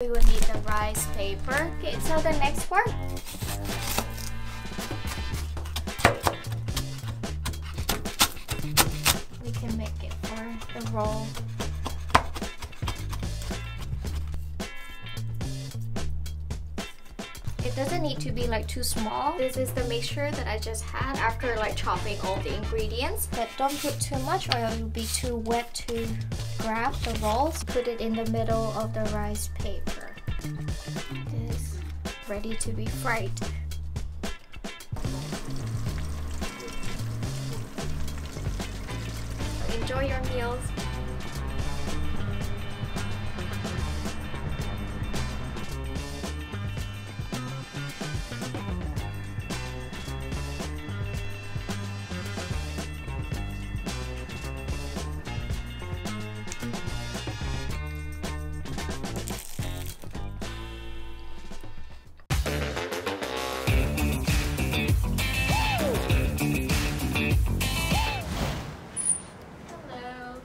We will need the rice paper. Okay, so the next part. We can make it for the roll. It doesn't need to be like too small. This is the mixture that I just had after like chopping all the ingredients. But don't put too much or it will be too wet to grab the rolls. Put it in the middle of the rice paper. This ready to be fried. Enjoy your meals.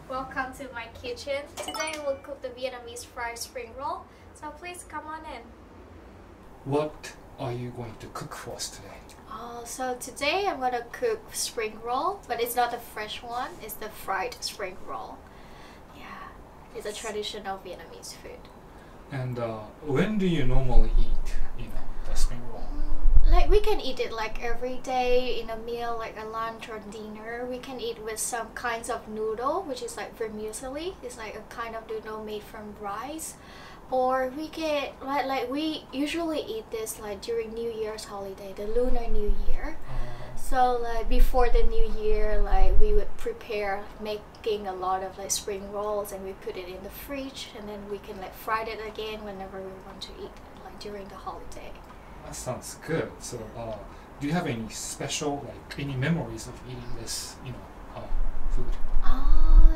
Welcome to my kitchen. Today we'll cook the Vietnamese fried spring roll. So please come on in. What are you going to cook for us today? So today I'm gonna cook spring roll, but it's not the fresh one, it's the fried spring roll. Yeah, it's a traditional Vietnamese food. And when do you normally eat, the spring roll? Like we can eat it like every day in a meal, like a lunch or dinner. We can eat with some kinds of noodle, which is like vermicelli. It's like a kind of noodle made from rice. Or we can like we usually eat this like during New Year's holiday, the Lunar New Year. So like before the New Year, like we would prepare making a lot of like spring rolls and we put it in the fridge and then we can like fry it again whenever we want to eat it, like during the holiday. That sounds good. So, do you have any special, any memories of eating this, food?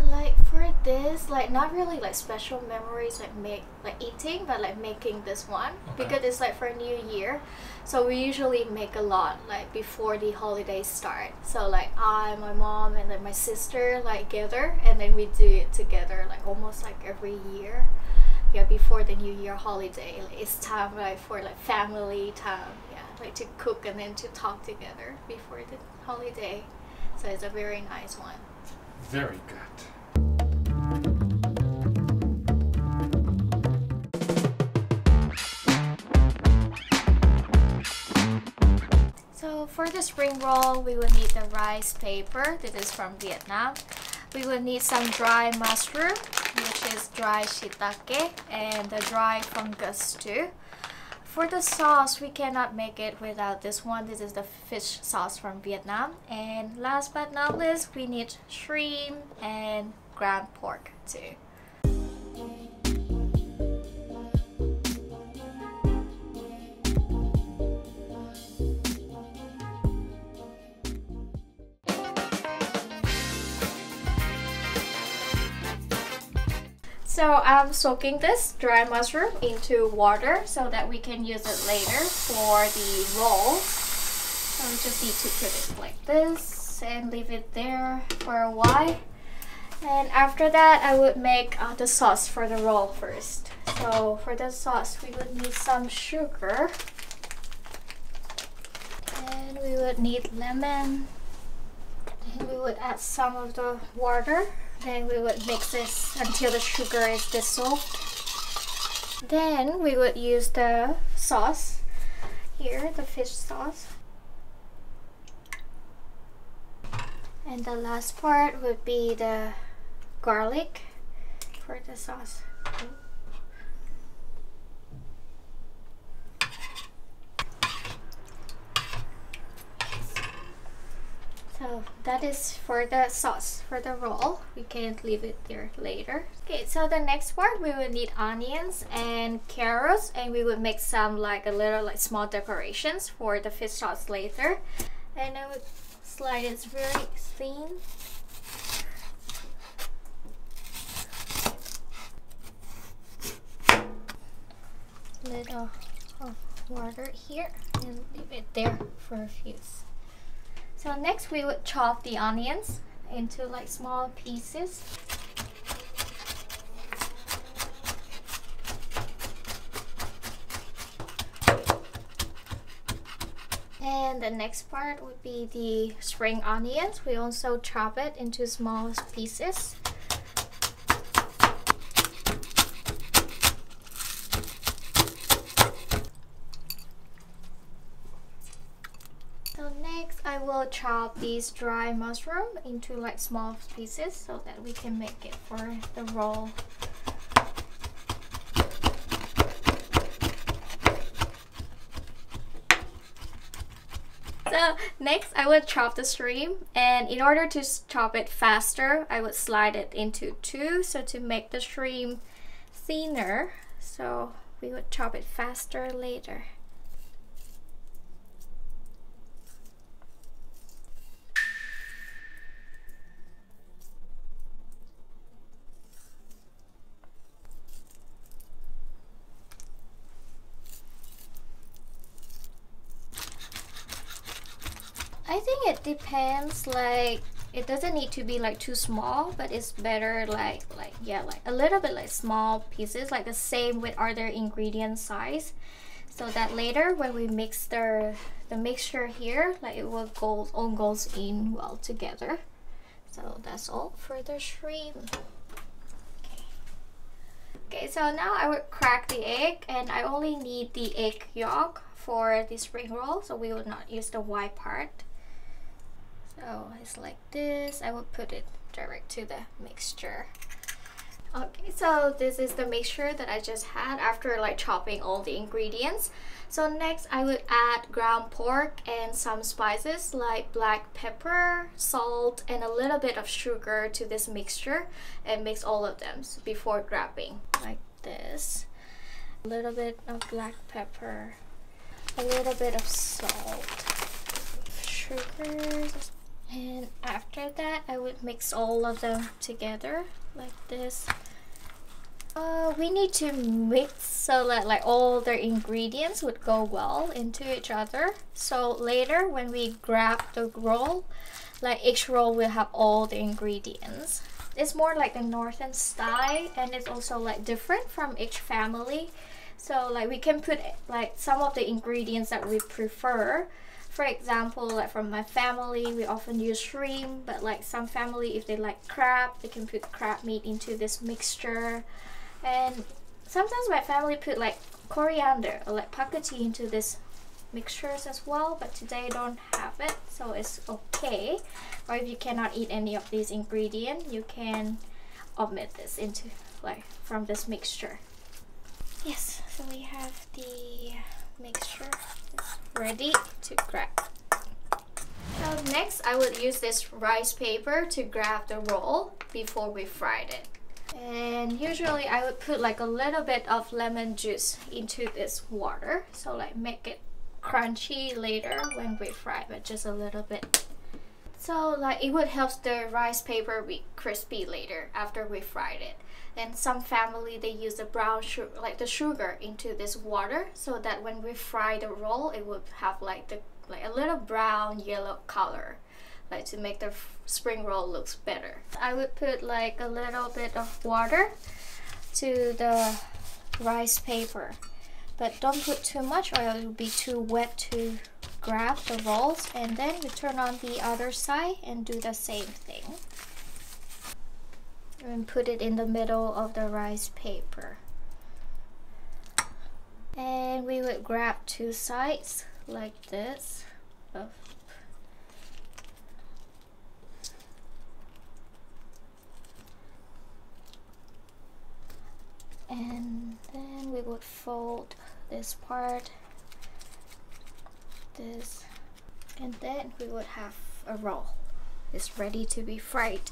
Like for this, like not really like special memories like eating, but like making this one because it's like for New Year. So we usually make a lot like before the holidays start. So like I, my mom, and then my sister like gather, and then we do it together like almost like every year. Yeah, before the New Year holiday, like, it's time like for like family time. Yeah, like to cook and then to talk together before the holiday. So it's a very nice one. Very good. So for the spring roll, we will need the rice paper. This is from Vietnam. We will need some dry mushroom, which is dry shiitake, and the dry fungus too. For the sauce, we cannot make it without this one. This is the fish sauce from Vietnam. And last but not least, we need shrimp and ground pork too. So I'm soaking this dry mushroom into water so that we can use it later for the rolls. So we just need to put it like this and leave it there for a while. And after that, I would make the sauce for the roll first. So for the sauce, we would need some sugar. And we would need lemon. And we would add some of the water. Then we would mix this until the sugar is dissolved. Then we would use the sauce here, the fish sauce. And the last part would be the garlic for the sauce. So that is for the sauce for the roll. We can leave it there later. Okay, so the next part we will need onions and carrots, and we will make some like a little like small decorations for the fish sauce later. And I would slide it very thin. Little of water here and leave it there for a few. So next we would chop the onions into like small pieces. And the next part would be the spring onions. We also chop it into small pieces. So next I will chop these dry mushroom into like small pieces so that we can make it for the roll. So next I would chop the shrimp, and in order to chop it faster I would slide it into two, so to make the shrimp thinner, so we would chop it faster later. I think it depends, like it doesn't need to be like too small, but it's better like a little bit like small pieces, like the same with other ingredient size, so that later when we mix the mixture here, like it will all goes in well together. So that's all for the shrimp. Okay, so now I would crack the egg, and I only need the egg yolk for the spring roll, so we will not use the white part. So it's like this. I will put it direct to the mixture. Okay, so this is the mixture that I just had after like chopping all the ingredients. So next I would add ground pork and some spices like black pepper, salt, and a little bit of sugar to this mixture, and mix all of them before grabbing like this. A little bit of black pepper, a little bit of salt, sugar, and after that I would mix all of them together like this. We need to mix so that like all the ingredients would go well into each other, so later when we grab the roll, like each roll will have all the ingredients. It's more like a northern style, and it's also like different from each family, so like we can put like some of the ingredients that we prefer. For example, like from my family, we often use shrimp, but like some family, if they like crab, they can put crab meat into this mixture. And sometimes my family put like coriander or like pakati into this mixtures as well, but today I don't have it, so it's okay. Or if you cannot eat any of these ingredients, you can omit this into like from this mixture. Yes, so we have the mixture ready to grab. So next I would use this rice paper to grab the roll before we fried it. And usually I would put like a little bit of lemon juice into this water, so like make it crunchy later when we fry, but just a little bit. So like it would help the rice paper be crispy later after we fried it. And some family, they use the brown sugar, like the sugar into this water, so that when we fry the roll, it would have like a little brown yellow color, like to make the spring roll looks better. I would put like a little bit of water to the rice paper, but don't put too much or it will be too wet to grab the rolls. And then we turn on the other side and do the same thing. And put it in the middle of the rice paper. And we would grab two sides like this. And then we would fold this part, this, and then we would have a roll. It's ready to be fried.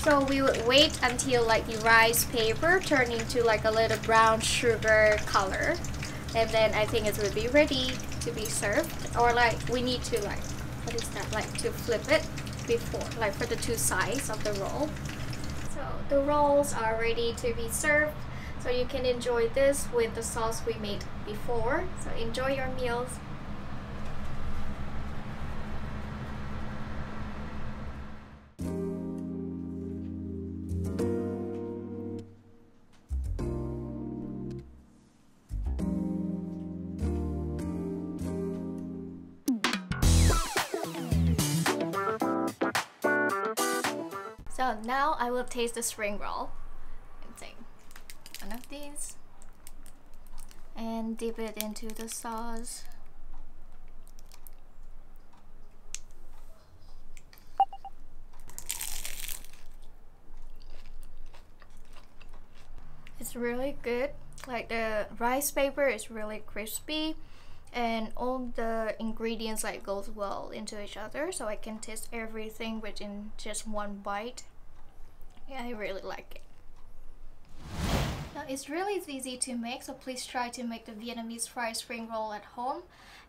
So we would wait until like the rice paper turn into like a little brown sugar color, and then I think it would be ready to be served. Or like we need to like, what is that, like to flip it before, like for the two sides of the roll. So the rolls are ready to be served, so you can enjoy this with the sauce we made before. So enjoy your meals. So now I will taste the spring roll. And take one of these and dip it into the sauce. It's really good. Like the rice paper is really crispy and all the ingredients like goes well into each other, so I can taste everything within just one bite. Yeah, I really like it. Now it's really easy to make, so please try to make the Vietnamese fried spring roll at home.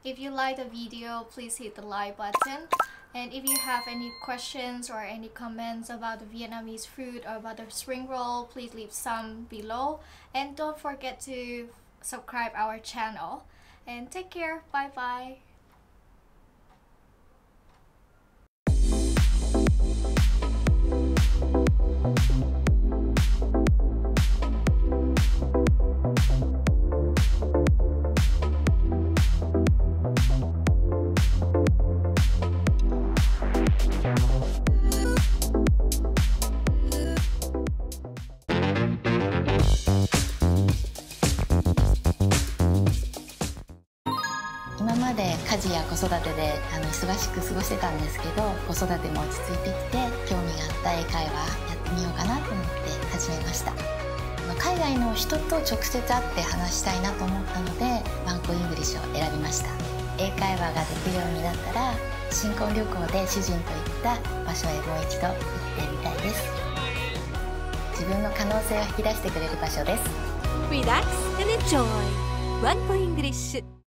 If you like the video, please hit the like button. And if you have any questions or any comments about the Vietnamese food or about the spring roll, please leave some below. And don't forget to subscribe our channel. And take care. Bye bye. 今まで家事や子育てで忙しく過ごしてたんですけど、子育ても落ち着いてきて興味があった英会話やってみようかなと思って始めました。海外の人と直接会って話したいなと思ったのでワンコイングリッシュを選びました。英会話ができるようになったら新婚旅行で主人と行った場所へもう一度行ってみたいです。自分の可能性を引き出してくれる場所です。 Relax and enjoy! ワンコイングリッシュ